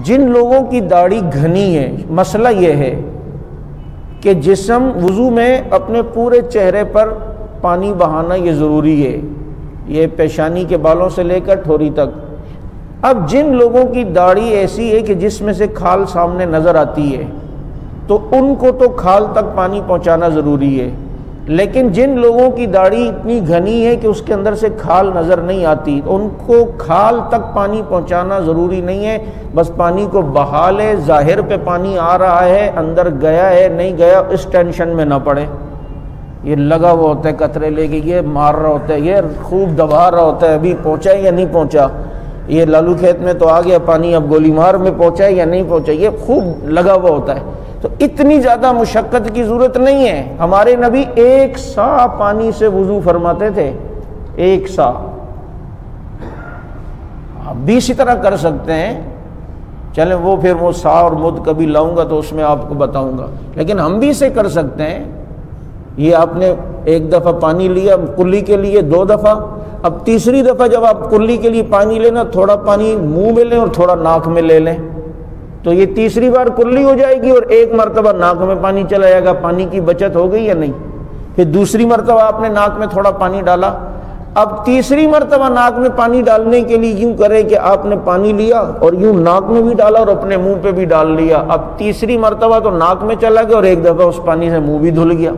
جن لوگوں کی داڑھی گھنی ہے، مسئلہ یہ ہے کہ جسم وضو میں اپنے پورے چہرے پر پانی بہانا یہ ضروری ہے، یہ پیشانی کے بالوں سے لے کر ٹھوری تک۔ اب جن لوگوں کی داڑھی ایسی ہے کہ جس میں سے کھال سامنے نظر آتی ہے تو ان کو تو کھال تک پانی پہنچانا ضروری ہے، لیکن جن لوگوں کی داڑھی اتنی گھنی ہے کہ اس کے اندر سے کھال نظر نہیں آتی ان کو کھال تک پانی پہنچانا ضروری نہیں ہے، بس پانی کو بہا لے، ظاہر پہ پانی آ رہا ہے، اندر گیا ہے نہیں گیا اس ٹینشن میں نہ پڑے۔ یہ لگا ہوا ہوتا ہے قطرے لے کے، یہ مار رہا ہوتا ہے، یہ خوب دبا رہا ہوتا ہے، ابھی پہنچا یا نہیں پہنچا، یہ لالو کھیت میں تو آ گیا پانی، اب گولی مار میں پہنچا یا نہیں پہنچا، یہ خوب لگا ہوا ہوتا ہے۔ تو اتنی زیادہ مشقت کی ضرورت نہیں ہے، ہمارے نبی 1 سا پانی سے وضو فرماتے تھے، 1 سا۔ آپ بھی اسی طرح کر سکتے ہیں، چلیں وہ سا اور مد کبھی لاؤں گا تو اس میں آپ کو بتاؤں گا، لیکن ہم بھی اسے کر سکتے ہیں۔ یہ آپ نے 1 دفعہ پانی لیا کلی کے لیے، 2 دفعہ، اب تیسری دفعہ جب آپ کلی کے لیے پانی لینا، تھوڑا پانی منہ میں لیں اور تھوڑا ناک میں لے لیں، تو یہ تیسری بار کلی ہو جائے گی اور 1 مرتبہ ناک میں پانی چلا جائے گا، پانی کی بچت ہو گئی یا نہیں؟ پھر دوسری مرتبہ آپ نے ناک میں تھوڑا پانی ڈالا، اب تیسری مرتبہ ناک میں پانی ڈالنے کے لیے یوں کریں کہ آپ نے پانی لیا اور یوں ناک میں بھی ڈالا اور اپنے منہ پہ بھی ڈال لیا، اب تیسری مرتبہ تو ناک میں چلا گیا اور 1 دفعہ اس پانی سے منہ بھی دھل گیا،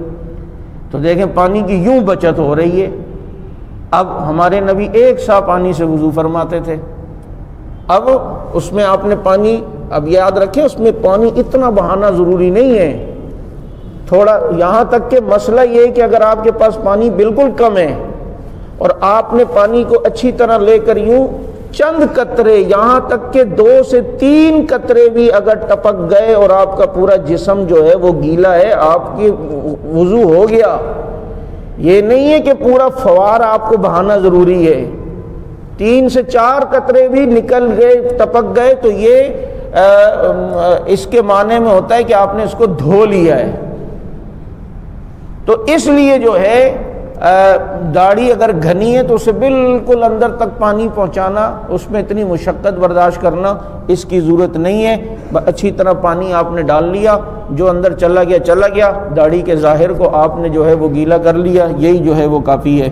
تو دیکھیں پانی کی یوں بچت ہو رہی ہے۔ اب ہمارے نبی 1 سا پانی سے وضو فرماتے تھے، اب اس میں آپ نے پانی، اب یاد رکھیں اس میں پانی اتنا بہانا ضروری نہیں ہے، تھوڑا، یہاں تک کہ مسئلہ یہ ہے کہ اگر آپ کے پاس پانی بالکل کم ہے اور آپ نے پانی کو اچھی طرح لے کر یوں چند قطرے، یہاں تک کہ 2 سے 3 قطرے بھی اگر ٹپک گئے اور آپ کا پورا جسم جو ہے وہ گیلا ہے، آپ کی وضو ہو گیا۔ یہ نہیں ہے کہ پورا فوار آپ کو بہانا ضروری ہے، 3 سے 4 قطرے بھی نکل گئے، ٹپک گئے، تو یہ اس کے معنی میں ہوتا ہے کہ آپ نے اس کو دھو لیا ہے۔ تو اس لیے جو ہے داڑھی اگر گھنی ہے تو اسے بالکل اندر تک پانی پہنچانا، اس میں اتنی مشقت برداشت کرنا اس کی ضرورت نہیں ہے، اچھی طرح پانی آپ نے ڈال لیا، جو اندر چلا گیا چلا گیا، داڑھی کے ظاہر کو آپ نے جو ہے وہ گیلا کر لیا، یہی جو ہے وہ کافی ہے۔